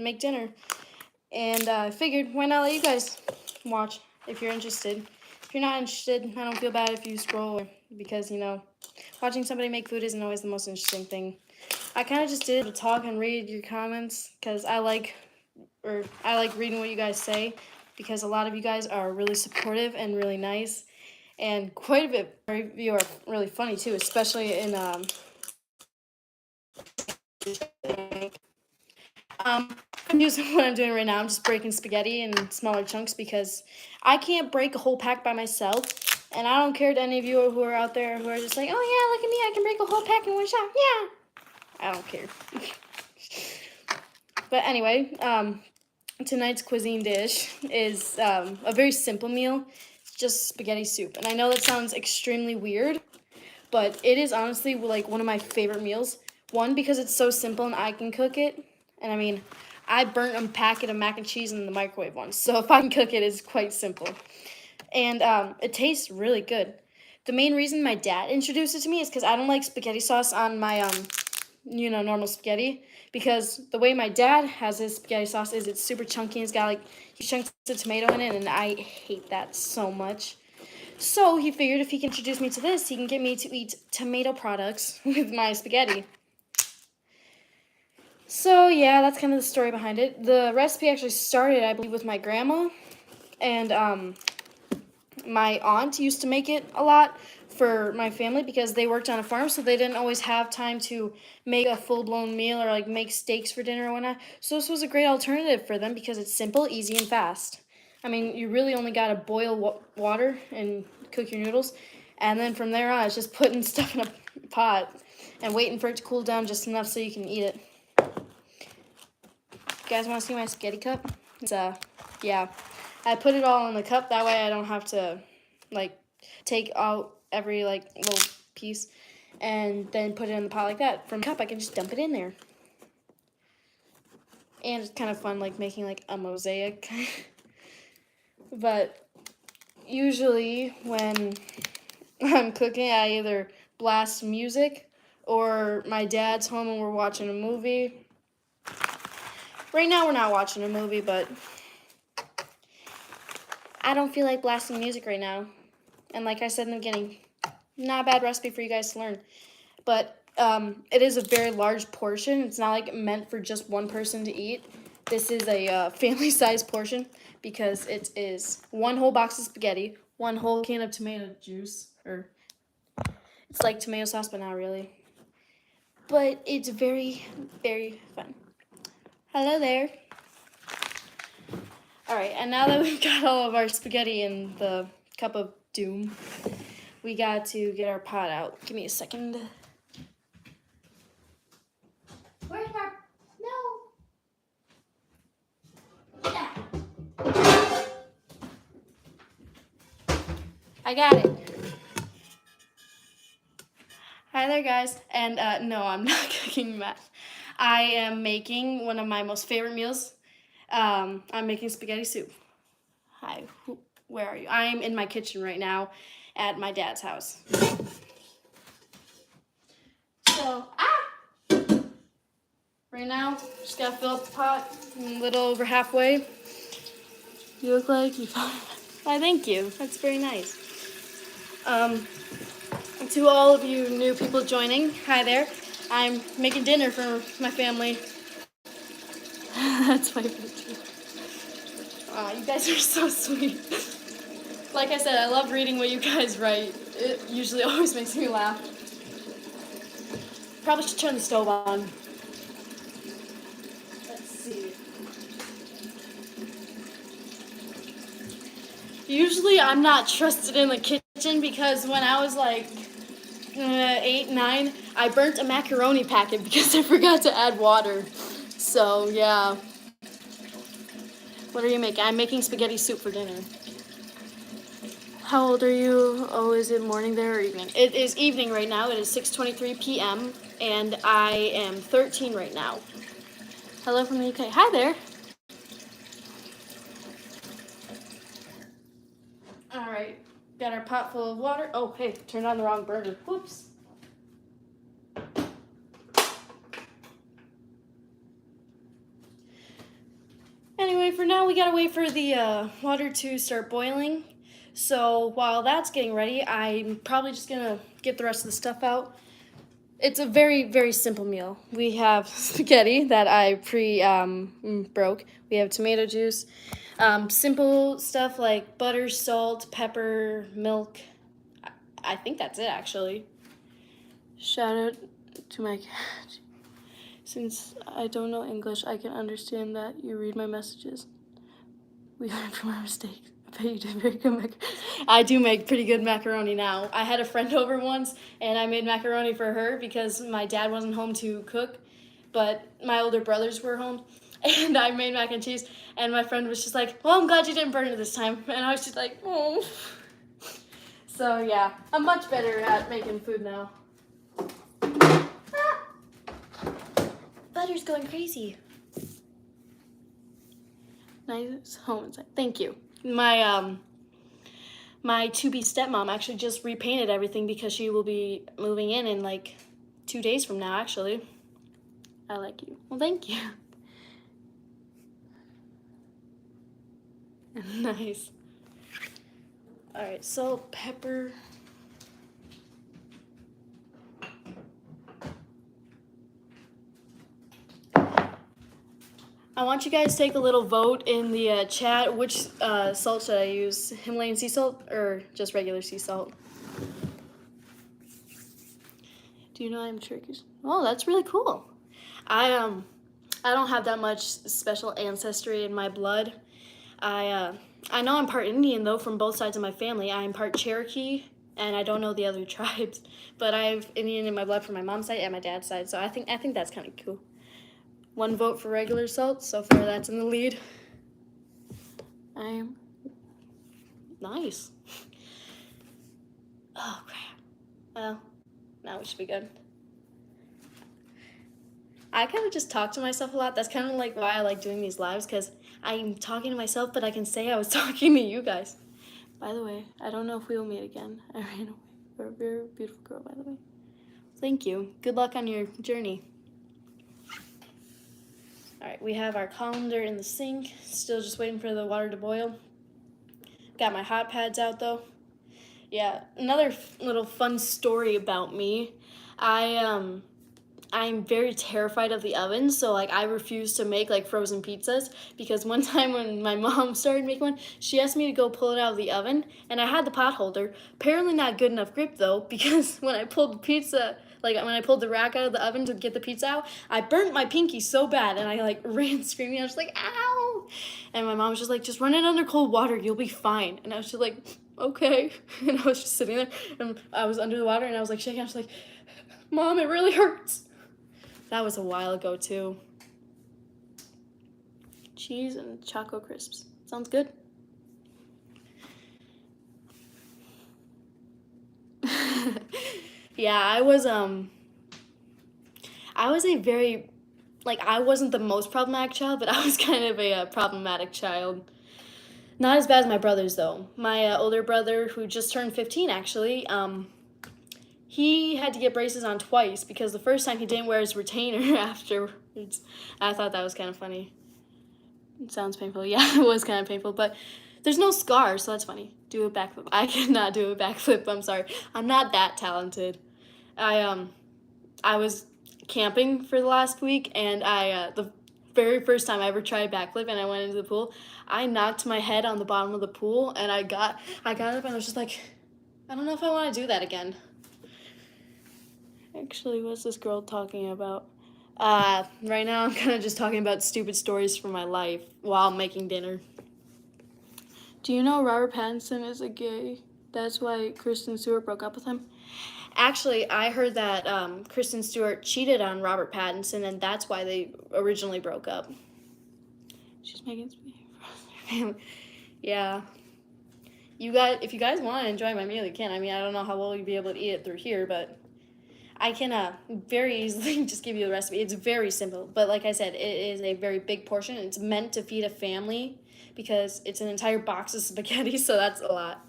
make dinner. And I figured, why not let you guys watch if you're interested. If you're not interested, I don't feel bad if you scroll because, watching somebody make food isn't always the most interesting thing. I kind of just did to talk and read your comments because I like reading what you guys say because a lot of you guys are really supportive and really nice. And quite a bit of you are really funny too, especially in using what I'm doing right now. I'm just breaking spaghetti in smaller chunks because I can't break a whole pack by myself. And I don't care to any of you who are out there who are just like, oh yeah, look at me, I can break a whole pack in one shot. Yeah. I don't care. But anyway, tonight's cuisine dish is a very simple meal. It's just spaghetti soup. And I know that sounds extremely weird, but it is honestly like one of my favorite meals. One, because it's so simple and I can cook it. And I mean, I burnt a packet of mac and cheese in the microwave once, so if I can cook it, it's quite simple. And it tastes really good. The main reason my dad introduced it to me is because I don't like spaghetti sauce on my normal spaghetti, because the way my dad has his spaghetti sauce is it's super chunky and it's got like huge chunks of tomato in it, and I hate that so much. So he figured if he can introduce me to this, he can get me to eat tomato products with my spaghetti. So yeah, that's kind of the story behind it. The recipe actually started, I believe, with my grandma, and my aunt used to make it a lot for my family because they worked on a farm, so they didn't always have time to make a full-blown meal or like make steaks for dinner or whatnot. So this was a great alternative for them because it's simple, easy, and fast. I mean, you really only gotta boil water and cook your noodles, and then from there on, it's just putting stuff in a pot and waiting for it to cool down just enough so you can eat it. You guys want to see my spaghetti cup? It's yeah. I put it all in the cup, that way I don't have to like take out every like little piece and then put it in the pot like that. From the cup I can just dump it in there. And it's kind of fun like making like a mosaic. But usually when I'm cooking, I either blast music or my dad's home and we're watching a movie. Right now we're not watching a movie, but I don't feel like blasting music right now. And like I said in the beginning, not a bad recipe for you guys to learn. But it is a very large portion. It's not like meant for just one person to eat. This is a family-sized portion because it is one whole box of spaghetti, one whole can of tomato juice, or it's like tomato sauce, but not really. But it's very, very fun. Hello there. All right, and now that we've got all of our spaghetti in the cup of doom, we got to get our pot out. Give me a second. Where's our... No. Yeah. I got it. Hi there, guys. And no, I'm not cooking meth. I am making one of my most favorite meals. I'm making spaghetti soup. Hi, where are you? I'm in my kitchen right now at my dad's house. So, right now, just gotta fill up the pot. I'm a little over halfway. You look like you found it. Why, thank you. That's very nice. To all of you new people joining, hi there. I'm making dinner for my family. That's my picture. Aw, you guys are so sweet. Like I said, I love reading what you guys write. It usually always makes me laugh. Probably should turn the stove on. Let's see. Usually I'm not trusted in the kitchen because when I was like 8, 9, I burnt a macaroni packet because I forgot to add water. So yeah. What are you making? I'm making spaghetti soup for dinner. How old are you? Oh, is it morning there or evening? It is evening right now. It is 6:23 p.m. and I am 13 right now. Hello from the UK. Hi there. All right. Got our pot full of water. Oh, hey, turned on the wrong burner. Whoops. for now, we gotta wait for the water to start boiling. So while that's getting ready, I'm probably just gonna get the rest of the stuff out. It's a very, very simple meal. We have spaghetti that I broke. We have tomato juice. Simple stuff like butter, salt, pepper, milk. I think that's it, actually. Shout out to my cat. Since I don't know English, I can understand that you read my messages. We learn from our mistakes. I bet you did very good I do make pretty good macaroni now. I had a friend over once, and I made macaroni for her because my dad wasn't home to cook, but my older brothers were home, and I made mac and cheese, and my friend was just like, well, I'm glad you didn't burn it this time, and I was just like, oh. So yeah, I'm much better at making food now. Ah! Butter's going crazy. Nice home inside. Thank you. My to-be stepmom actually just repainted everything because she will be moving in like 2 days from now, actually. I like you. Well, thank you. Nice. All right, salt, pepper. I want you guys to take a little vote in the chat. Which salt should I use? Himalayan sea salt or just regular sea salt? Do you know I'm Turkish? Oh, that's really cool. I don't have that much special ancestry in my blood. I know I'm part Indian though from both sides of my family. I'm part Cherokee, and I don't know the other tribes, but I have Indian in my blood from my mom's side and my dad's side. So I think that's kind of cool. 1 vote for regular salt. So far, that's in the lead. I'm nice. Oh crap. Well, now we should be good. I kind of just talk to myself a lot. That's kind of like why I like doing these lives, because I'm talking to myself, but I can say I was talking to you guys. By the way, I don't know if we will meet again. I ran away. You're a very beautiful girl, by the way. Thank you. Good luck on your journey. All right, we have our colander in the sink. Still just waiting for the water to boil. Got my hot pads out though. Yeah, another little fun story about me. I'm very terrified of the oven, so like I refuse to make like frozen pizzas, because one time when my mom started making one, she asked me to go pull it out of the oven, and I had the pot holder. Apparently not good enough grip though, because when I pulled the pizza, like when I pulled the rack out of the oven to get the pizza out, I burnt my pinky so bad, and I like ran screaming. I was like, ow! And my mom was just like, just run it under cold water, you'll be fine. And I was just like, okay. And I was just sitting there, and I was under the water, and I was like shaking. I was like, Mom, it really hurts. That was a while ago too. Cheese and Choco Crisps. Sounds good. Yeah, I was a very, like, I wasn't the most problematic child, but I was kind of a problematic child. Not as bad as my brothers though. My older brother, who just turned 15 actually, he had to get braces on twice because the first time he didn't wear his retainer afterwards. I thought that was kind of funny. It sounds painful. Yeah, it was kind of painful, but there's no scar, so that's funny. Do a backflip. I cannot do a backflip. I'm sorry. I'm not that talented. I was camping for the last week, and the very first time I ever tried backflip and I went into the pool, I knocked my head on the bottom of the pool, and I got up and I was just like, I don't know if I want to do that again. Actually, what's this girl talking about? Right now I'm kind of just talking about stupid stories from my life while making dinner. Do you know Robert Pattinson is a gay? That's why Kristen Stewart broke up with him? Actually, I heard that Kristen Stewart cheated on Robert Pattinson, and that's why they originally broke up. She's making family. Yeah. If you guys want to enjoy my meal, you can. I mean, I don't know how well you'll be able to eat it through here, but I can very easily just give you the recipe. It's very simple, but like I said, it is a very big portion. It's meant to feed a family because it's an entire box of spaghetti, so that's a lot.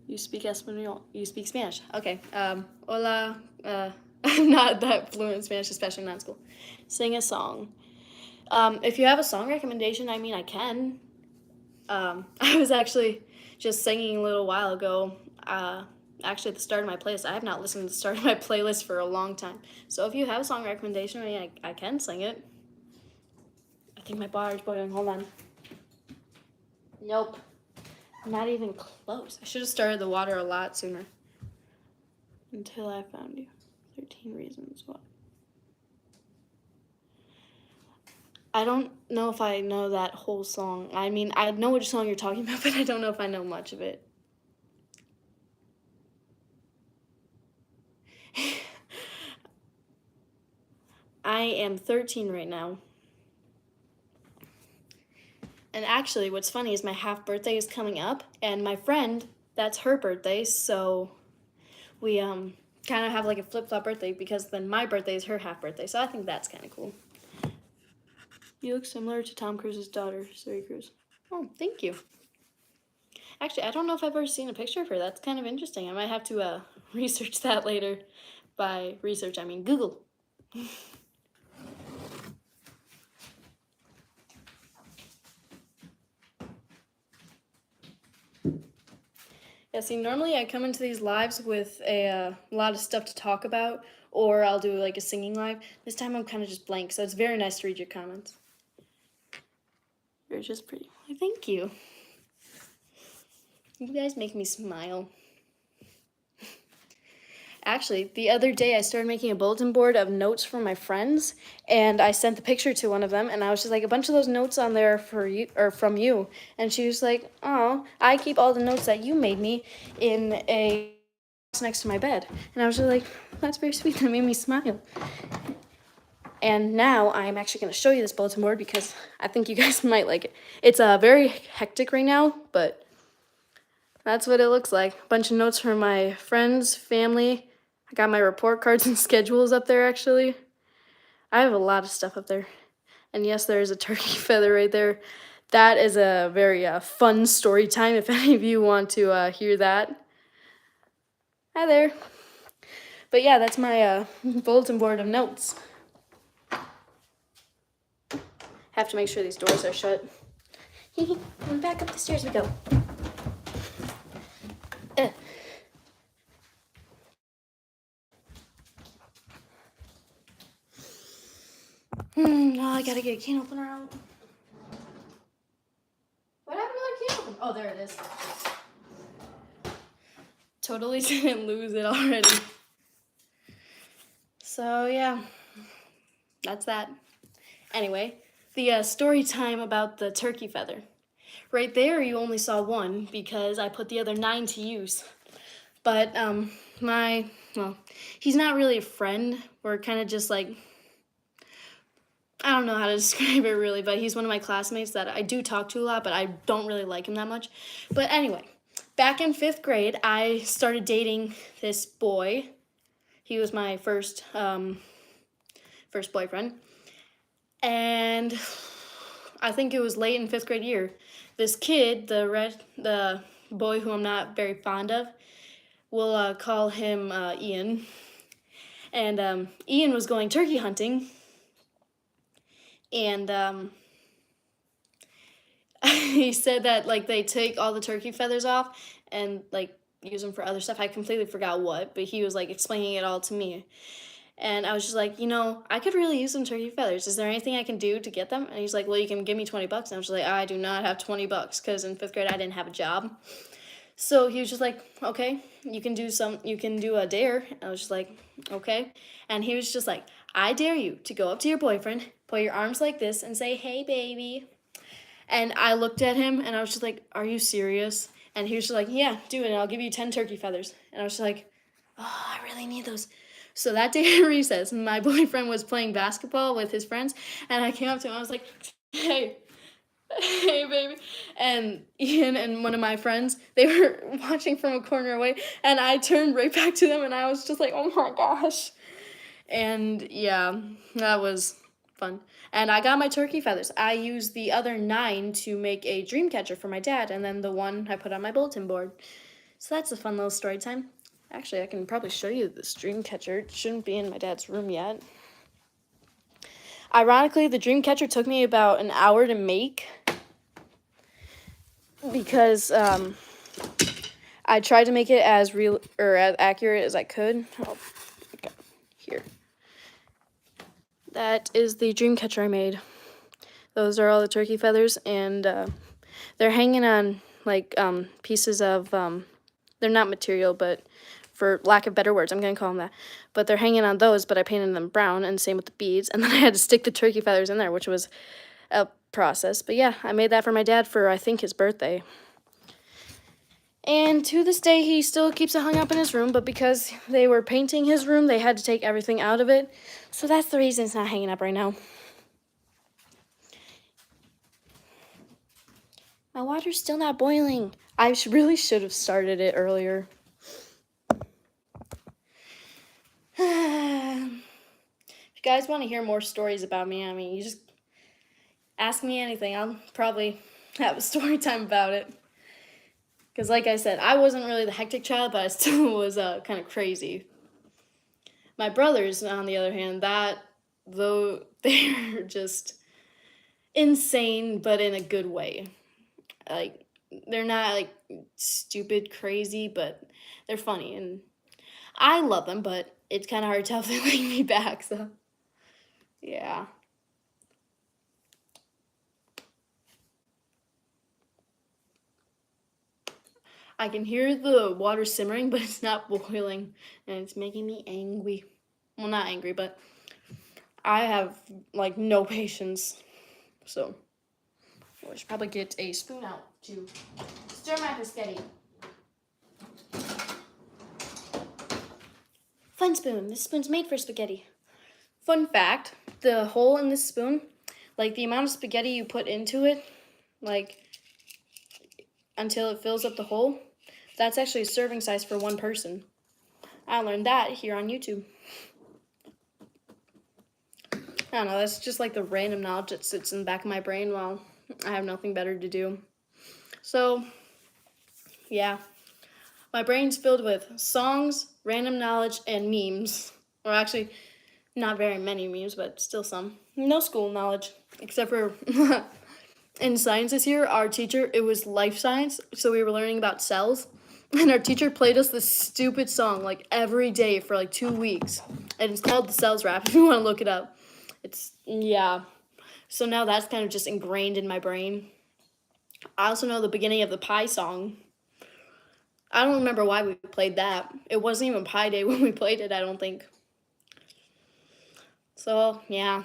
You speak Espanol. You speak Spanish. Okay. Hola. I'm not that fluent in Spanish, especially not in school. Sing a song. If you have a song recommendation, I mean, I can. I was actually just singing a little while ago. Actually, at the start of my playlist, I have not listened to the start of my playlist for a long time. So if you have a song recommendation, I mean, I can sing it. I think my water's boiling. Hold on. Nope. Not even close. I should have started the water a lot sooner. Until I found you. 13 Reasons Why. I don't know if I know that whole song. I mean, I know which song you're talking about, but I don't know if I know much of it. I am 13 right now. And actually, what's funny is my half birthday is coming up, and my friend, that's her birthday, so we kind of have like a flip-flop birthday because then my birthday is her half birthday, so I think that's kind of cool. You look similar to Tom Cruise's daughter, Suri Cruise. Oh, thank you. Actually, I don't know if I've ever seen a picture of her. That's kind of interesting. I might have to research that later. By research, I mean Google. Yeah, see, normally I come into these lives with a lot of stuff to talk about, or I'll do like a singing live. This time I'm kind of just blank, so it's very nice to read your comments. You're just pretty. Why, thank you. You guys make me smile. Actually, the other day I started making a bulletin board of notes from my friends, and I sent the picture to one of them, and I was just like, a bunch of those notes on there for you or from you, and she was like, "Oh, I keep all the notes that you made me in a box next to my bed," and I was just like, "That's very sweet." That made me smile. And now I'm actually going to show you this bulletin board because I think you guys might like it. It's very hectic right now, but that's what it looks like. A bunch of notes from my friends, family. I got my report cards and schedules up there, actually. I have a lot of stuff up there. And yes, there is a turkey feather right there. That is a very fun story time if any of you want to hear that. Hi there. But yeah, that's my bulletin board of notes. Have to make sure these doors are shut. And back up the stairs we go. Oh, I gotta get a can opener out. What happened to that can opener? Oh, there it is. Totally didn't lose it already. So yeah, that's that. Anyway, the story time about the turkey feather. Right there, you only saw one because I put the other 9 to use. But he's not really a friend. We're kind of just like, I don't know how to describe it really, but he's one of my classmates that I do talk to a lot, but I don't really like him that much. But anyway, back in 5th grade, I started dating this boy. He was my first boyfriend. And I think it was late in 5th grade year. This kid, the boy who I'm not very fond of, we'll call him Ian. And Ian was going turkey hunting. And he said that like they take all the turkey feathers off and like use them for other stuff. I completely forgot what, but he was like explaining it all to me. And I was just like, I could really use some turkey feathers. Is there anything I can do to get them? And he's like, well, you can give me $20. And I was just like, I do not have $20 because in 5th grade I didn't have a job. So he was just like, okay, you can do a dare. And I was just like, okay. And he was just like, I dare you to go up to your boyfriend, put your arms like this and say, hey, baby. And I looked at him and I was just like, are you serious? And he was just like, yeah, do it. And I'll give you 10 turkey feathers. And I was just like, oh, I really need those. So that day at recess, my boyfriend was playing basketball with his friends. And I came up to him. I was like, hey, baby. And Ian and one of my friends, they were watching from a corner away. And I turned right back to them. And I was just like, oh, my gosh. And yeah, that was fun. And I got my turkey feathers. I used the other 9 to make a dream catcher for my dad, and then the one I put on my bulletin board. So that's a fun little story time. Actually, I can probably show you this dream catcher. It shouldn't be in my dad's room yet. Ironically, the dream catcher took me about an hour to make because I tried to make it as real or as accurate as I could. Oh, okay. Here. That is the dream catcher I made. Those are all the turkey feathers, and they're hanging on like pieces of they're not material, but for lack of better words, I'm gonna call them that. But they're hanging on those, but I painted them brown, and same with the beads. And then I had to stick the turkey feathers in there, which was a process. But yeah, I made that for my dad for, I think, his birthday. And to this day, he still keeps it hung up in his room, but because they were painting his room, they had to take everything out of it. So that's the reason it's not hanging up right now. My water's still not boiling. I really should have started it earlier. If you guys want to hear more stories about me, I mean, you just ask me anything. I'll probably have a story time about it. Because like I said, I wasn't really the hectic child, but I still was kind of crazy. My brothers, on the other hand, though they're just insane, but in a good way. Like, they're not like stupid crazy, but they're funny, and I love them, but it's kind of hard to tell if they like me back, so yeah. I can hear the water simmering, but it's not boiling, and it's making me angry. Well, not angry, but I have like no patience, so I should probably get a spoon out to stir my biscotti. Fun spoon. This spoon's made for spaghetti. Fun fact, the hole in this spoon, like the amount of spaghetti you put into it, like until it fills up the hole, that's actually a serving size for one person. I learned that here on YouTube. I don't know, that's just like the random knowledge that sits in the back of my brain while I have nothing better to do. So, yeah. My brain's filled with songs, random knowledge, and memes. Or actually, not very many memes, but still some. No school knowledge, except for in science this year, our teacher, it was life science, so we were learning about cells. And our teacher played us this stupid song like every day for like 2 weeks. And it's called the Cells Rap if you want to look it up. Yeah. So now that's kind of just ingrained in my brain. I also know the beginning of the Pi song. I don't remember why we played that. It wasn't even Pi Day when we played it, I don't think. So, yeah.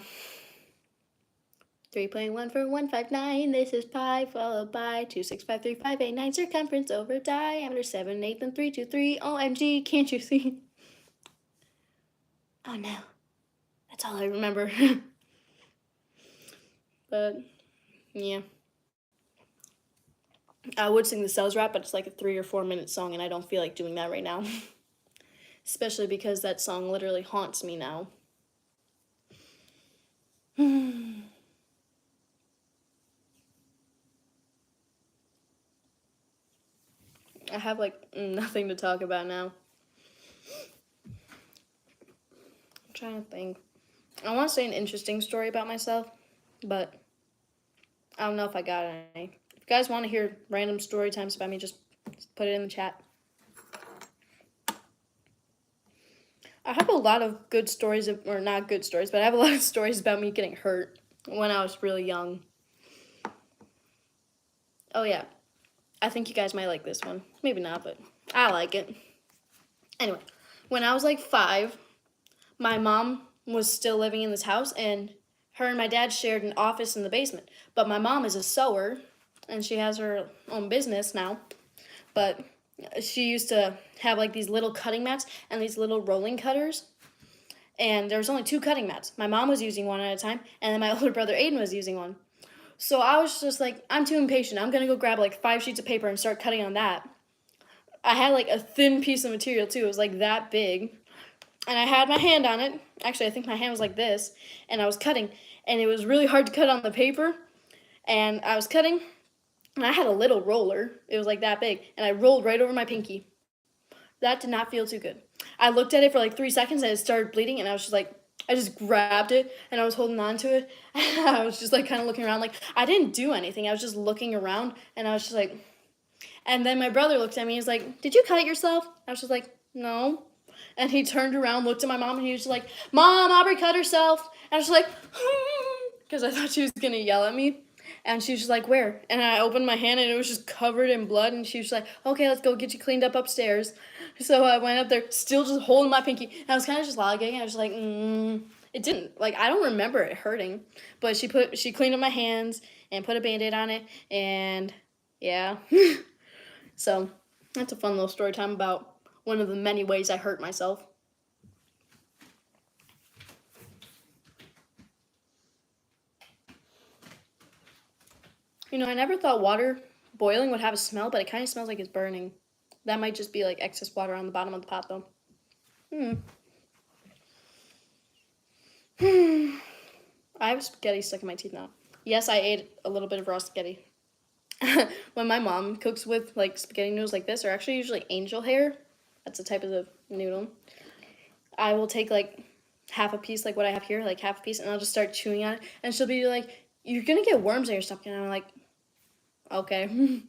3 playing 1 for 159. This is pi followed by 2, 6, 5, 3, 5, 8, 9. Circumference over diameter 7, 8, and 3, 2, 3. OMG, can't you see? Oh no. That's all I remember. But, yeah. I would sing the Cells Rap, but it's like a 3 or 4 minute song, and I don't feel like doing that right now. Especially because that song literally haunts me now. I have like nothing to talk about now. I'm trying to think. I want to say an interesting story about myself, but I don't know if I got any. If you guys want to hear random story times about me, just put it in the chat. I have a lot of good stories, or not good stories, but I have a lot of stories about me getting hurt when I was really young. Oh yeah, I think you guys might like this one. Maybe not, but I like it. Anyway, when I was like 5, my mom was still living in this house, and her and my dad shared an office in the basement. But my mom is a sewer, and she has her own business now. But she used to have like these little cutting mats and these little rolling cutters. And there was only 2 cutting mats. My mom was using one at a time, and then my older brother Aiden was using one. So I was just like, I'm too impatient. I'm gonna go grab like 5 sheets of paper and start cutting on that. I had like a thin piece of material too. It was like that big. And I had my hand on it. Actually, I think my hand was like this. And I was cutting. And it was really hard to cut on the paper. And I was cutting. And I had a little roller. It was like that big. And I rolled right over my pinky. That did not feel too good. I looked at it for like 3 seconds and it started bleeding. And I was just like, I just grabbed it and I was holding on to it. I was just like kind of looking around, like I didn't do anything. I was just looking around and I was just like, and then my brother looked at me. He's like, "Did you cut yourself?" I was just like, "No." And he turned around, looked at my mom, and he was just like, "Mom, Aubrey cut herself." And I was just like, because I thought she was gonna yell at me. And she was just like, "Where?" And I opened my hand and it was just covered in blood. And she was like, "Okay, let's go get you cleaned up upstairs." So I went up there, still just holding my pinky. And I was kind of just lollygagging. I was just like, It didn't, like, I don't remember it hurting. But she cleaned up my hands and put a Band-Aid on it. And yeah. So that's a fun little story time about one of the many ways I hurt myself. You know, I never thought water boiling would have a smell, but it kind of smells like it's burning. That might just be like excess water on the bottom of the pot, though. I have spaghetti stuck in my teeth now. Yes, I ate a little bit of raw spaghetti. When my mom cooks with like spaghetti noodles like this, or actually usually angel hair, that's a type of the noodle, I will take like half a piece, like what I have here, like half a piece, and I'll just start chewing on it, and she'll be like, "You're gonna get worms in your stomach," and I'm like, "Okay."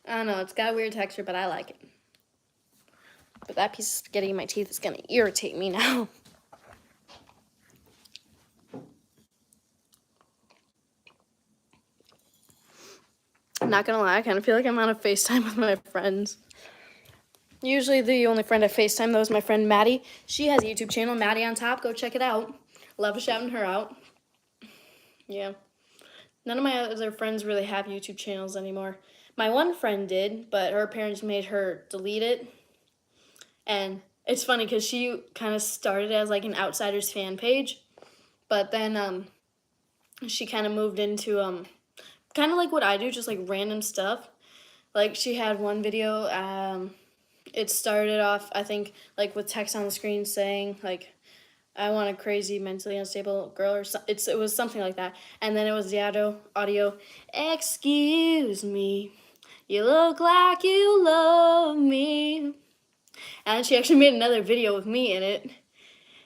I don't know, it's got a weird texture, but I like it. But that piece of spaghetti in my teeth is gonna irritate me now. I'm not gonna lie, I kind of feel like I'm on a FaceTime with my friends. Usually the only friend I FaceTime, though, is my friend Maddie. She has a YouTube channel, Maddie on Top. Go check it out. Love shouting her out. Yeah. None of my other friends really have YouTube channels anymore. My one friend did, but her parents made her delete it. And it's funny because she kind of started as like an Outsiders fan page. But then she kind of moved into kind of like what I do, just like random stuff. Like she had one video, it started off, I think, like with text on the screen saying like, "I want a crazy, mentally unstable girl," or it was something like that. And then it was the audio, "Excuse me, you look like you love me." And she actually made another video with me in it.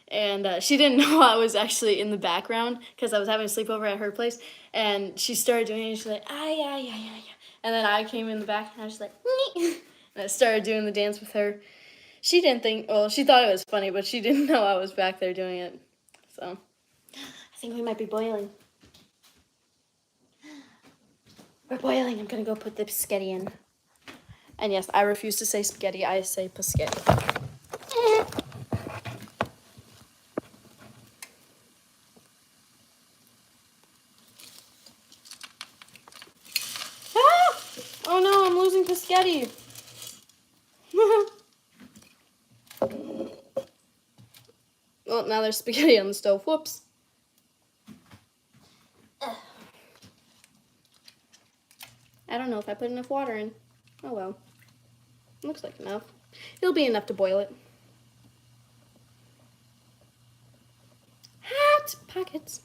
And she didn't know I was actually in the background because I was having a sleepover at her place. And she started doing it, and she's like, "Ay, ay, ay, ay." And then I came in the back, and I was like, "Nee." And I started doing the dance with her. She didn't think, well, she thought it was funny, but she didn't know I was back there doing it. So, I think we might be boiling. We're boiling. I'm going to go put the spaghetti in. And yes, I refuse to say spaghetti. I say paschetti. Ah! Oh no, I'm losing paschetti. Well, now there's spaghetti on the stove. Whoops. I don't know if I put enough water in. Oh well. Looks like enough. It'll be enough to boil it. Hot pockets.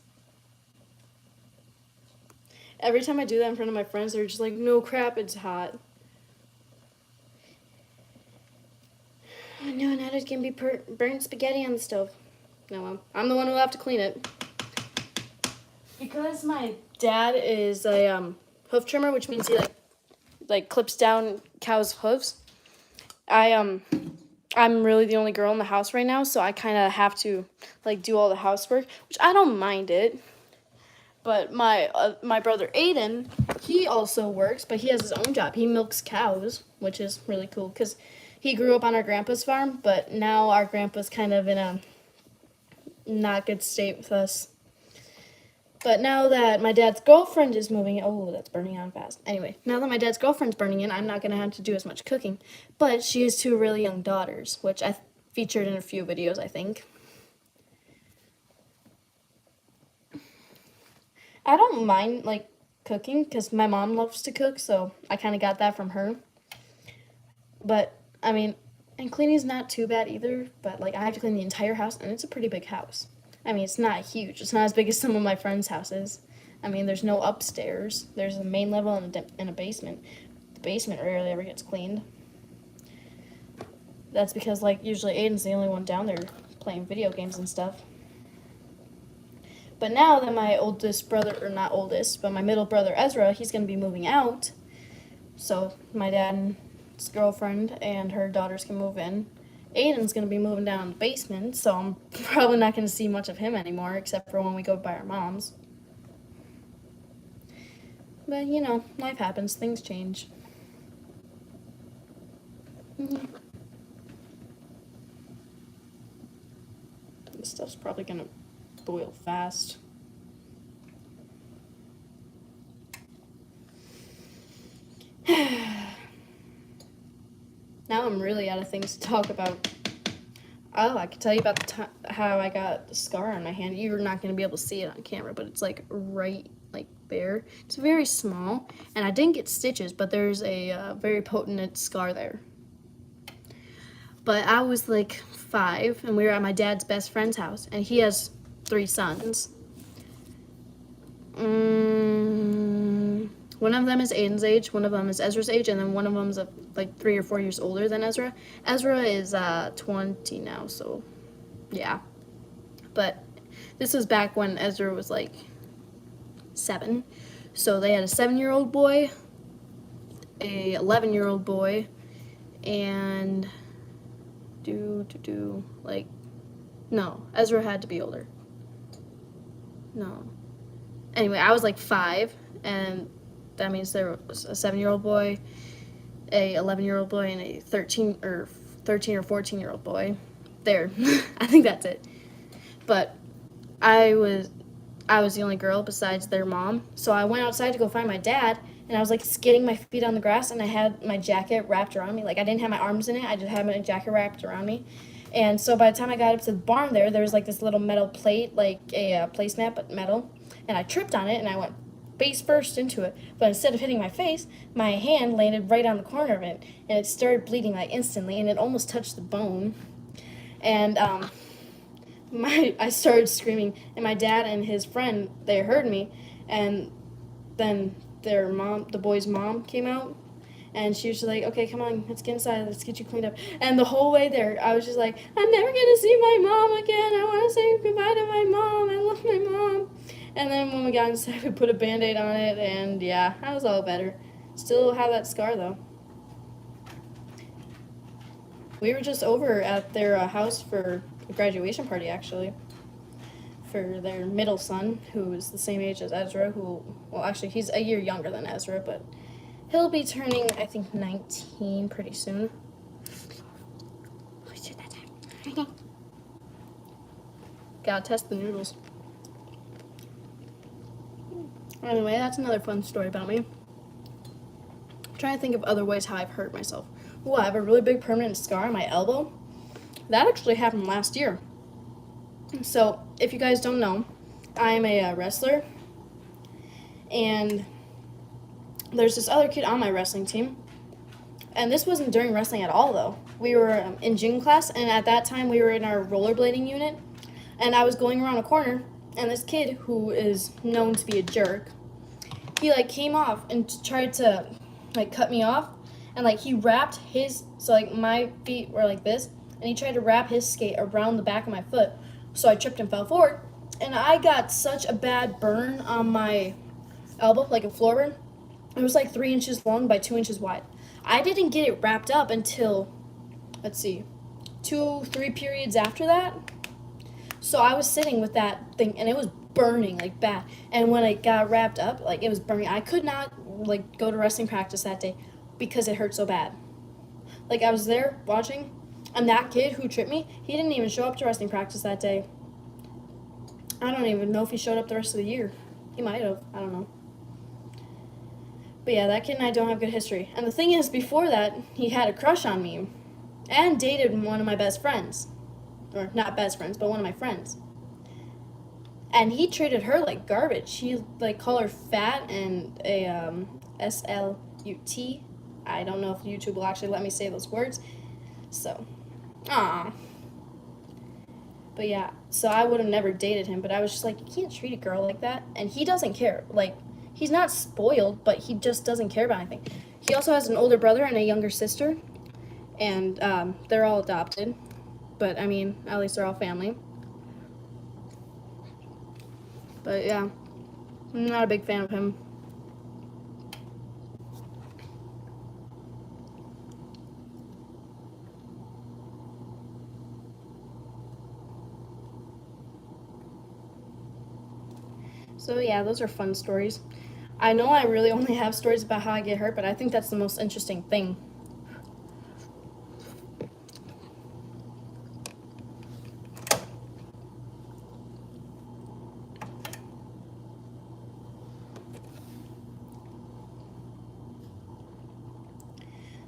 Every time I do that in front of my friends, they're just like, "No crap, it's hot." Oh no, now there's gonna be burnt spaghetti on the stove. No, I'm the one who'll have to clean it. Because my dad is a hoof trimmer, which means he like clips down cows' hooves. I'm really the only girl in the house right now, so I kind of have to like do all the housework, which I don't mind it. But my brother Aiden, he also works, but he has his own job. He milks cows, which is really cool because he grew up on our grandpa's farm, but now our grandpa's kind of in a not good state with us. But now that my dad's girlfriend is moving in, oh, that's burning on fast. Anyway, now that my dad's girlfriend's burning in, I'm not going to have to do as much cooking. But she has 2 really young daughters, which I featured in a few videos, I think. I don't mind, like, cooking because my mom loves to cook, so I kind of got that from her. But, I mean, and cleaning's not too bad either, but, like, I have to clean the entire house, and it's a pretty big house. I mean, it's not huge. It's not as big as some of my friends' houses. I mean, there's no upstairs. There's a main level and a basement. The basement rarely ever gets cleaned. That's because, like, usually Aiden's the only one down there playing video games and stuff. But now that my oldest brother, or not oldest, but my middle brother Ezra, he's going to be moving out. So my dad's girlfriend and her daughters can move in. Aiden's going to be moving down in the basement, so I'm probably not going to see much of him anymore, except for when we go by our mom's. But, you know, life happens. Things change. This stuff's probably going to boil fast. Now I'm really out of things to talk about. Oh, I could tell you about how I got the scar on my hand. You're not going to be able to see it on camera, but it's like right like there. It's very small, and I didn't get stitches, but there's a very potent scar there. But I was like 5, and we were at my dad's best friend's house, and he has 3 sons. One of them is Aiden's age, one of them is Ezra's age, and then one of them's like 3 or 4 years older than Ezra. Ezra is 20 now, so yeah. But this was back when Ezra was like 7. So they had a 7-year-old boy, a 11-year-old boy, and no, Ezra had to be older. No. Anyway, I was like 5, and that means there was a 7-year-old boy, a 11-year-old boy, and a 13 or 14-year-old boy. There. I think that's it. But I was the only girl besides their mom. So I went outside to go find my dad, and I was like skidding my feet on the grass, and I had my jacket wrapped around me. Like I didn't have my arms in it. I just had my jacket wrapped around me. And so by the time I got up to the barn there was like this little metal plate, like a placemat, but metal. And I tripped on it, and I went face first into it, but instead of hitting my face, my hand landed right on the corner of it, and it started bleeding like instantly, and it almost touched the bone. And I started screaming, and my dad and his friend, they heard me, and then their mom, the boy's mom, came out, and she was just like, okay, come on, let's get inside, let's get you cleaned up. And the whole way there, I was just like, I'm never gonna see my mom again. I want to say goodbye to my mom. I love my mom. And then when we got inside, we put a Band-Aid on it, and yeah, I was all better. Still have that scar, though. We were just over at their house for a graduation party, actually, for their middle son, who is the same age as Ezra, well, actually, he's a year younger than Ezra, but he'll be turning, I think, 19 pretty soon. Gotta test the noodles. Anyway, that's another fun story about me. I'm trying to think of other ways how I've hurt myself. Ooh, I have a really big permanent scar on my elbow. That actually happened last year. So, if you guys don't know, I am a wrestler. And there's this other kid on my wrestling team. And this wasn't during wrestling at all, though. We were in gym class, and at that time we were in our rollerblading unit. And I was going around a corner, and this kid, who is known to be a jerk, he like came off and tried to like cut me off, and like he wrapped his, so like my feet were like this, and he tried to wrap his skate around the back of my foot, so I tripped and fell forward, and I got such a bad burn on my elbow, like a floor burn. It was like 3 inches long by 2 inches wide. I didn't get it wrapped up until, let's see, 2-3 periods after that. So I was sitting with that thing, and it was burning like bad. And when it got wrapped up, like it was burning. I could not like go to wrestling practice that day because it hurt so bad. Like I was there watching, and that kid who tripped me, he didn't even show up to wrestling practice that day. I don't even know if he showed up the rest of the year. He might have. I don't know. But yeah, that kid and I don't have good history. And the thing is, before that, he had a crush on me and dated one of my best friends. Or not best friends, but one of my friends. And he treated her like garbage. He like called her fat and a SLUT. I don't know if YouTube will actually let me say those words. So, But yeah, so I would have never dated him, but I was just like, you can't treat a girl like that. And he doesn't care. Like, he's not spoiled, but he just doesn't care about anything. He also has an older brother and a younger sister, and they're all adopted. But, I mean, at least they're all family. But yeah, I'm not a big fan of him. So yeah, those are fun stories. I know I really only have stories about how I get hurt, but I think that's the most interesting thing.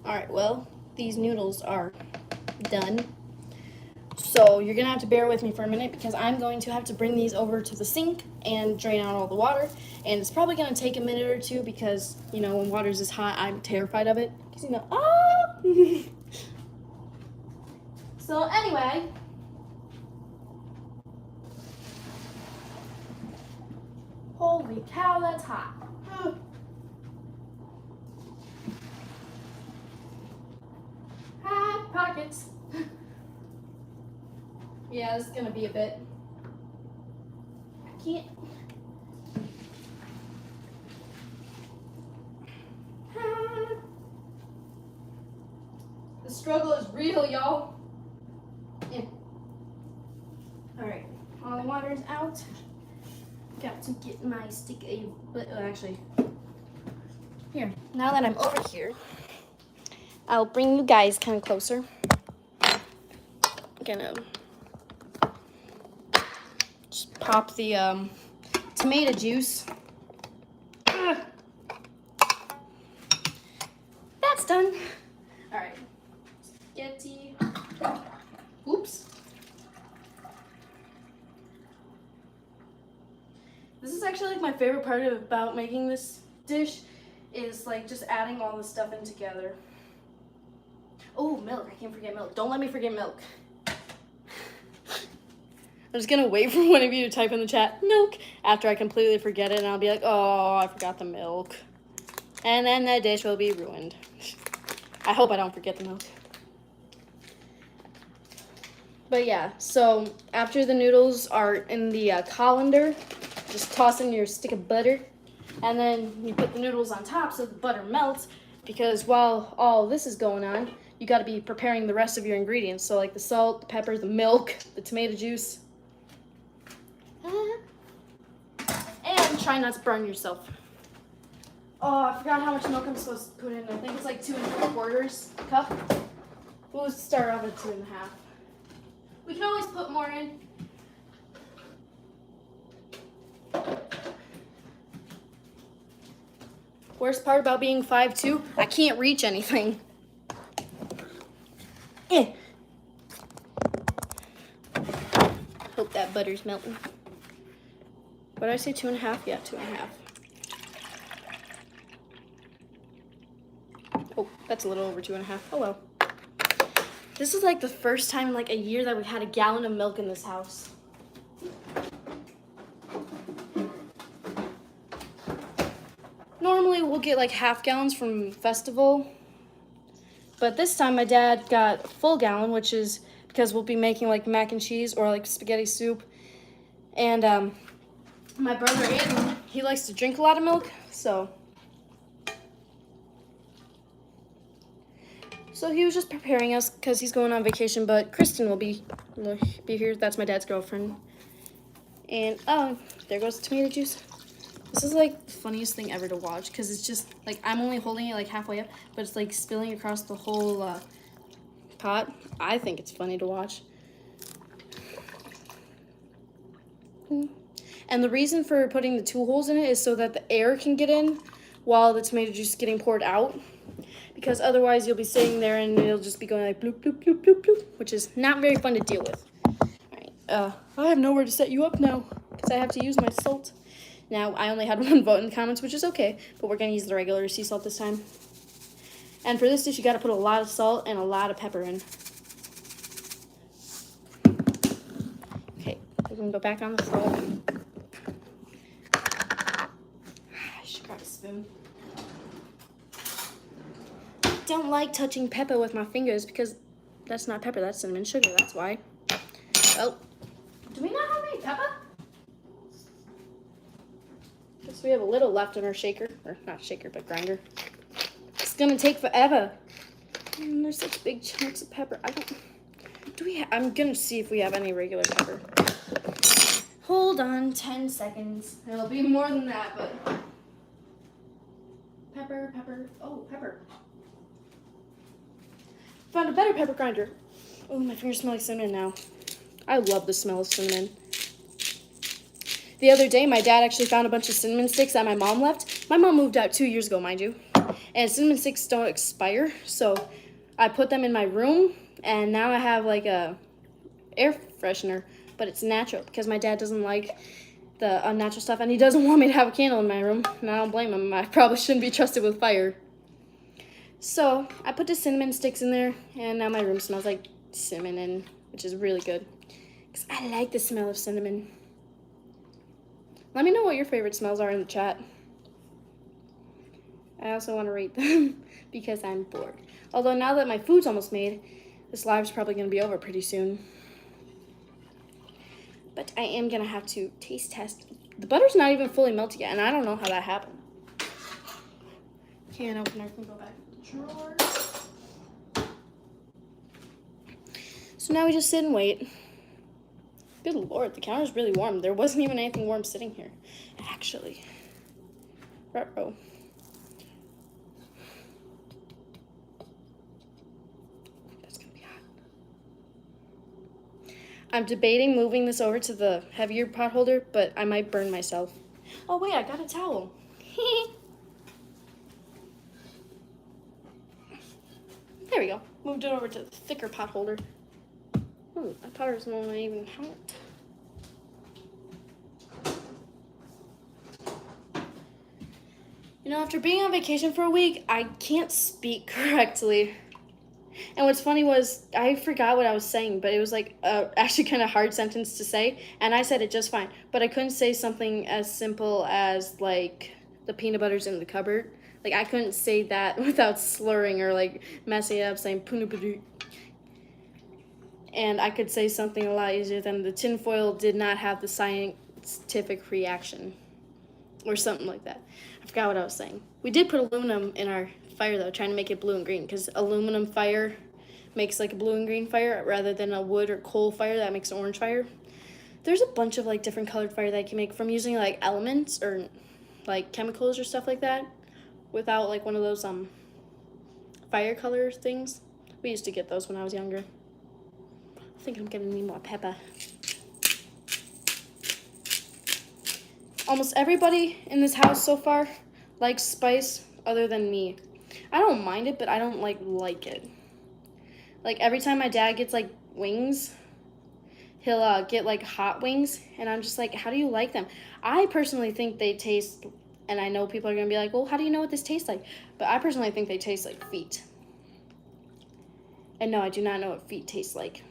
Alright, well, these noodles are done. So you're gonna have to bear with me for a minute because I'm going to have to bring these over to the sink and drain out all the water. And it's probably gonna take a minute or two because, you know, when water's this hot, I'm terrified of it. Because, you know, ah! So anyway, holy cow, that's hot. Hot pockets. Yeah, this is gonna be a bit. I can't. The struggle is real, y'all. Yeah. All right, all the water's out. Got to get my stick but actually, here. Now that I'm over here, I'll bring you guys kind of closer. I'm gonna just pop the tomato juice. That's done. All right, spaghetti. Oops. This is actually like my favorite part about making this dish is like just adding all the stuff in together. Oh, milk. I can't forget milk. Don't let me forget milk. I'm just gonna wait for one of you to type in the chat, milk, after I completely forget it, and I'll be like, oh, I forgot the milk. And then that dish will be ruined. I hope I don't forget the milk. But yeah, so after the noodles are in the colander, just toss in your stick of butter, and then you put the noodles on top so the butter melts, because while all this is going on, you got to be preparing the rest of your ingredients. So like the salt, the pepper, the milk, the tomato juice. And try not to burn yourself. Oh, I forgot how much milk I'm supposed to put in. I think it's like 2 3/4 cup. We'll start off at 2 1/2. We can always put more in. Worst part about being 5'2", I can't reach anything. Hope that butter's melting. What did I say, 2 1/2? Yeah, 2 1/2. Oh, that's a little over 2 1/2. Oh well. This is like the first time in like a year that we've had a gallon of milk in this house. Normally we'll get like half gallons from Festival, but this time my dad got a full gallon, which is because we'll be making like mac and cheese or like spaghetti soup. And my brother Aiden, he likes to drink a lot of milk, so he was just preparing us because he's going on vacation, but Kristen will be here. That's my dad's girlfriend. And oh, there goes the tomato juice. This is like the funniest thing ever to watch because it's just like I'm only holding it like halfway up, but it's like spilling across the whole pot. I think it's funny to watch. And the reason for putting the 2 holes in it is so that the air can get in while the tomato juice is getting poured out. Because otherwise you'll be sitting there and it'll just be going like bloop, bloop, bloop, bloop, bloop, which is not very fun to deal with. All right, I have nowhere to set you up now because I have to use my salt. Now, I only had 1 vote in the comments, which is okay, but we're going to use the regular sea salt this time. And for this dish, you got to put a lot of salt and a lot of pepper in. Okay, we're going to go back on the floor. I should grab a spoon. I don't like touching pepper with my fingers because that's not pepper, that's cinnamon sugar, that's why. Oh, do we not have any pepper? So we have a little left in our shaker, or not shaker, but grinder. It's gonna take forever. And there's such big chunks of pepper. I'm gonna see if we have any regular pepper. Hold on 10 seconds. It'll be more than that, but pepper. Oh, pepper. Found a better pepper grinder. Oh, my fingers smell like cinnamon now. I love the smell of cinnamon. The other day, my dad actually found a bunch of cinnamon sticks that my mom left. My mom moved out 2 years ago, mind you. And cinnamon sticks don't expire, so I put them in my room, and now I have like a air freshener, but it's natural because my dad doesn't like the unnatural stuff, and he doesn't want me to have a candle in my room, and I don't blame him. I probably shouldn't be trusted with fire. So I put the cinnamon sticks in there, and now my room smells like cinnamon, which is really good because I like the smell of cinnamon. Let me know what your favorite smells are in the chat. I also want to rate them because I'm bored. Although now that my food's almost made, this live's probably going to be over pretty soon. But I am going to have to taste test. The butter's not even fully melted yet, and I don't know how that happened. Can opener can go back to the drawer. So now we just sit and wait. Good Lord, the counter's really warm. There wasn't even anything warm sitting here, actually. Ruh-roh. That's gonna be hot. I'm debating moving this over to the heavier pot holder, but I might burn myself. Oh wait, I got a towel. There we go. Moved it over to the thicker pot holder. Oh, my powder's not even hot. You know, after being on vacation for a week, I can't speak correctly. And what's funny was I forgot what I was saying, but it was like actually kind of hard sentence to say, and I said it just fine. But I couldn't say something as simple as like the peanut butter's in the cupboard. Like I couldn't say that without slurring or like messing it up, saying peanut butter. And I could say something a lot easier than the tinfoil did not have the scientific reaction, or something like that. I forgot what I was saying. We did put aluminum in our fire though, trying to make it blue and green, because aluminum fire makes like a blue and green fire rather than a wood or coal fire that makes an orange fire. There's a bunch of like different colored fire that you can make from using like elements or like chemicals or stuff like that without like one of those fire color things. We used to get those when I was younger. I think I'm gonna need more pepper. Almost everybody in this house so far likes spice other than me. I don't mind it, but I don't like it. Like every time my dad gets like wings, he'll get like hot wings, and I'm just like, how do you like them? I personally think they taste, and I know people are gonna be like, well, how do you know what this tastes like? But I personally think they taste like feet. And no, I do not know what feet taste like.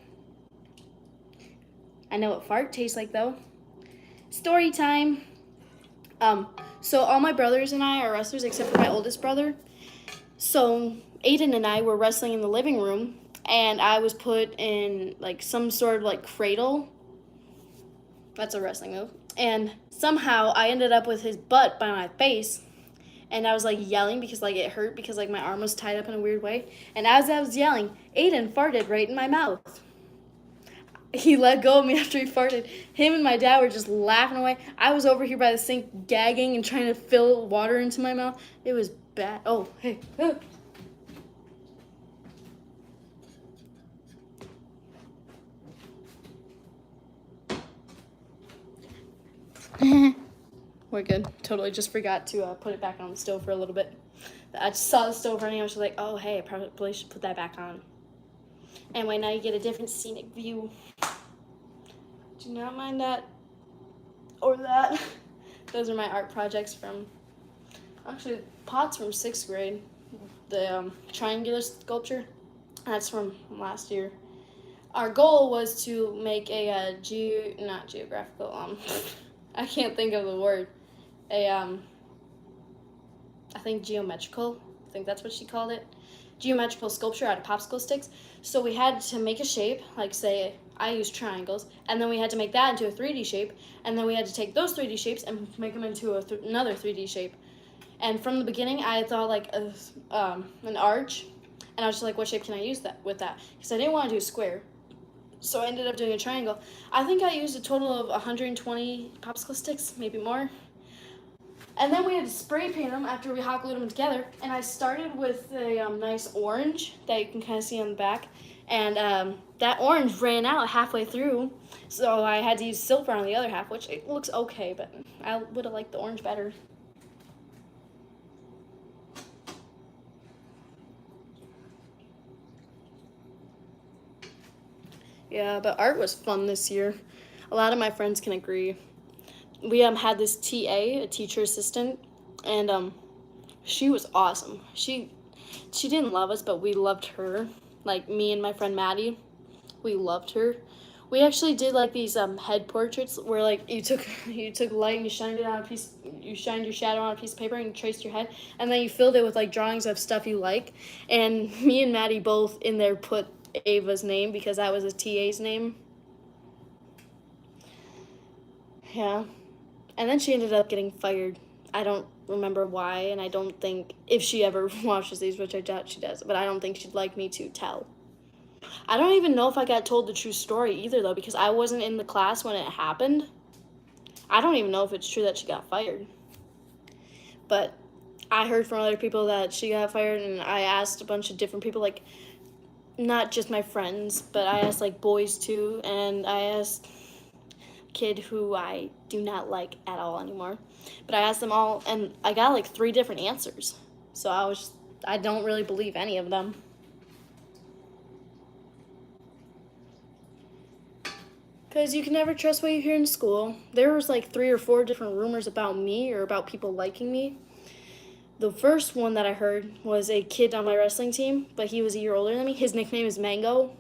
I know what fart tastes like though. Story time. So all my brothers and I are wrestlers except for my oldest brother. So Aiden and I were wrestling in the living room, and I was put in like some sort of like cradle. That's a wrestling move. And somehow I ended up with his butt by my face, and I was like yelling because like it hurt because like my arm was tied up in a weird way. And as I was yelling, Aiden farted right in my mouth. He let go of me after he farted. Him and my dad were just laughing away. I was over here by the sink gagging and trying to fill water into my mouth. It was bad. Oh, hey. We're good. Totally just forgot to put it back on the stove for a little bit. I just saw the stove running. I was like, oh, hey, I probably should put that back on. Anyway, now you get a different scenic view. Do not mind that or that. Those are my art projects from, actually, pots from 6th grade. The triangular sculpture, that's from last year. Our goal was to make a not geographical, I can't think of the word. I think geometrical, I think that's what she called it. geometrical sculpture out of popsicle sticks. So we had to make a shape, like say I used triangles, and then we had to make that into a 3D shape, and then we had to take those 3D shapes and make them into another 3D shape. And from the beginning, I thought like an arch, and I was just like, what shape can I use that with that? Because I didn't want to do a square. So I ended up doing a triangle. I think I used a total of 120 popsicle sticks, maybe more. And then we had to spray paint them after we hot glued them together. And I started with a nice orange that you can kind of see on the back. And that orange ran out halfway through, so I had to use silver on the other half, which it looks okay, but I would have liked the orange better. Yeah, but art was fun this year. A lot of my friends can agree. We had this TA, a teacher assistant, and she was awesome. She didn't love us, but we loved her. Like me and my friend Maddie, we loved her. We actually did like these head portraits where like you took light and you shined your shadow on a piece of paper and you traced your head, and then you filled it with like drawings of stuff you like. And me and Maddie both in there put Ava's name because that was a TA's name. Yeah. And then she ended up getting fired. I don't remember why, and I don't think if she ever watches these, which I doubt she does, but I don't think she'd like me to tell. I don't even know if I got told the true story either, though, because I wasn't in the class when it happened. I don't even know if it's true that she got fired. But I heard from other people that she got fired, and I asked a bunch of different people, like, not just my friends, but I asked, like, boys, too, and I asked a kid who I do not like at all anymore. But I asked them all, and I got, like, 3 different answers. So I don't really believe any of them. Because you can never trust what you hear in school. There was like 3 or 4 different rumors about me or about people liking me. The first one that I heard was a kid on my wrestling team, but he was a year older than me. His nickname is Mango.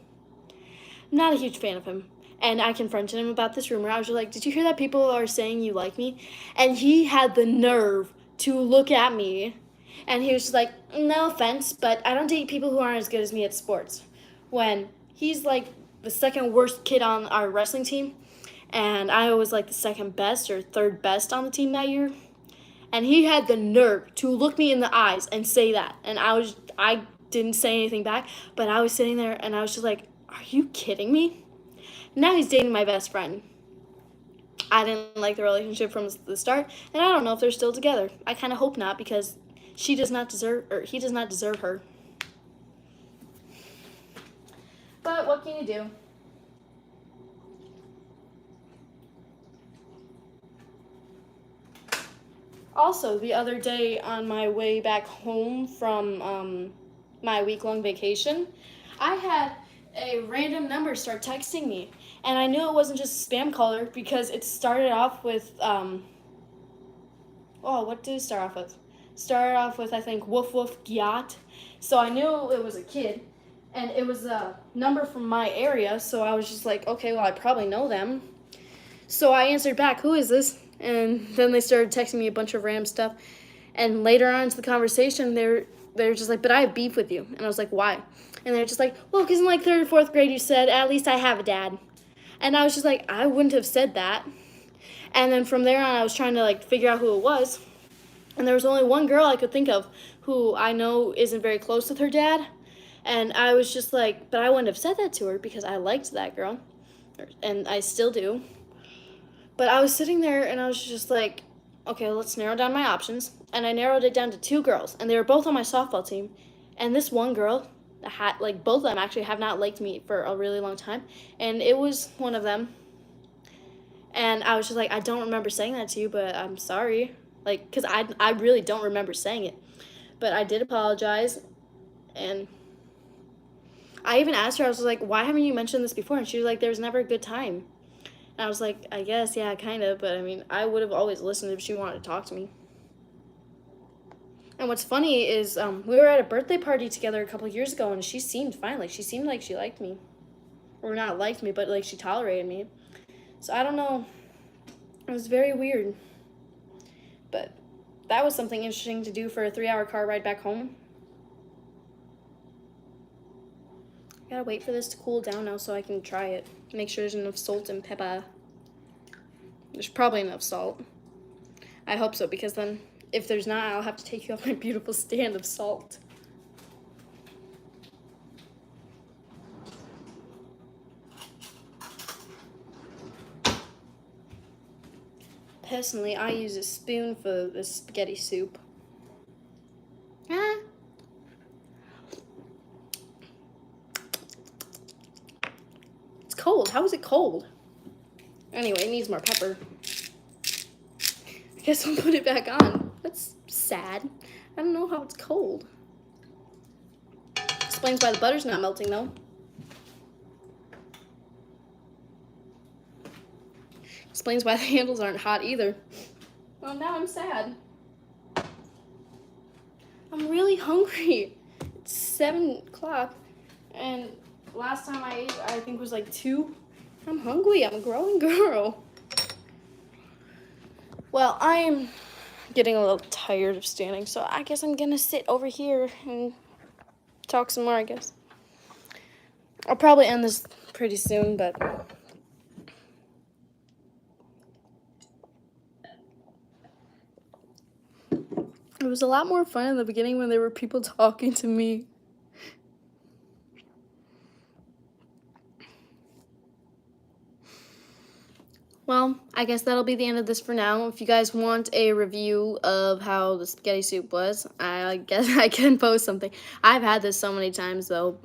I'm not a huge fan of him. And I confronted him about this rumor. I was just like, did you hear that people are saying you like me? And he had the nerve to look at me. And he was just like, no offense, but I don't date people who aren't as good as me at sports. When he's like the second worst kid on our wrestling team, and I was like the second best or third best on the team that year. And he had the nerve to look me in the eyes and say that. And I didn't say anything back, but I was sitting there and I was just like, are you kidding me? Now he's dating my best friend. I didn't like the relationship from the start, and I don't know if they're still together. I kind of hope not, because he does not deserve her. But what can you do? Also, the other day on my way back home from my week-long vacation, I had a random number start texting me. And I knew it wasn't just a spam caller because it started off with, what did it start off with? Started off with, I think, woof woof gyat. So I knew it was a kid. And it was a number from my area, so I was just like, okay, well, I probably know them. So I answered back, who is this? And then they started texting me a bunch of random stuff. And later on into the conversation, they're just like, but I have beef with you. And I was like, why? And they're just like, well, because in like 3rd or 4th grade you said, at least I have a dad. And I was just like, I wouldn't have said that. And then from there on, I was trying to like figure out who it was. And there was only one girl I could think of who I know isn't very close with her dad. And I was just like, but I wouldn't have said that to her because I liked that girl. And I still do. But I was sitting there and I was just like, okay, let's narrow down my options. And I narrowed it down to 2 girls. And they were both on my softball team. And this one girl, both of them actually have not liked me for a really long time. And it was one of them. And I was just like, I don't remember saying that to you, but I'm sorry. Like, because I really don't remember saying it. But I did apologize. And I even asked her, I was like, why haven't you mentioned this before? And she was like, there's never a good time. And I was like, I guess, yeah, kind of. But, I mean, I would have always listened if she wanted to talk to me. And what's funny is we were at a birthday party together a couple years ago, and she seemed fine. Like, she seemed like she liked me. Or not liked me, but, like, she tolerated me. So, I don't know. It was very weird. But that was something interesting to do for a 3-hour car ride back home. gotta wait for this to cool down now so I can try it. Make sure there's enough salt and pepper. There's probably enough salt. I hope so, because then if there's not, I'll have to take you off my beautiful stand of salt. Personally, I use a spoon for the spaghetti soup. It's cold. How is it cold? Anyway, it needs more pepper. I guess I'll put it back on. That's sad. I don't know how it's cold. Explains why the butter's not melting, though. Explains why the handles aren't hot either. Well, now I'm sad. I'm really hungry. It's 7 o'clock, and last time I ate, I think was like 2. I'm hungry. I'm a growing girl. Well, I am getting a little tired of standing, so I guess I'm gonna sit over here and talk some more, I guess. I'll probably end this pretty soon, but it was a lot more fun in the beginning when there were people talking to me. Well, I guess that'll be the end of this for now. If you guys want a review of how the spaghetti soup was, I guess I can post something. I've had this so many times, though.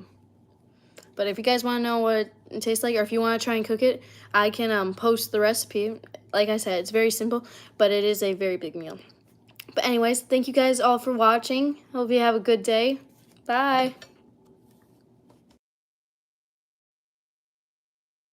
But if you guys want to know what it tastes like, or if you want to try and cook it, I can post the recipe. Like I said, it's very simple, but it is a very big meal. But anyways, thank you guys all for watching. Hope you have a good day. Bye.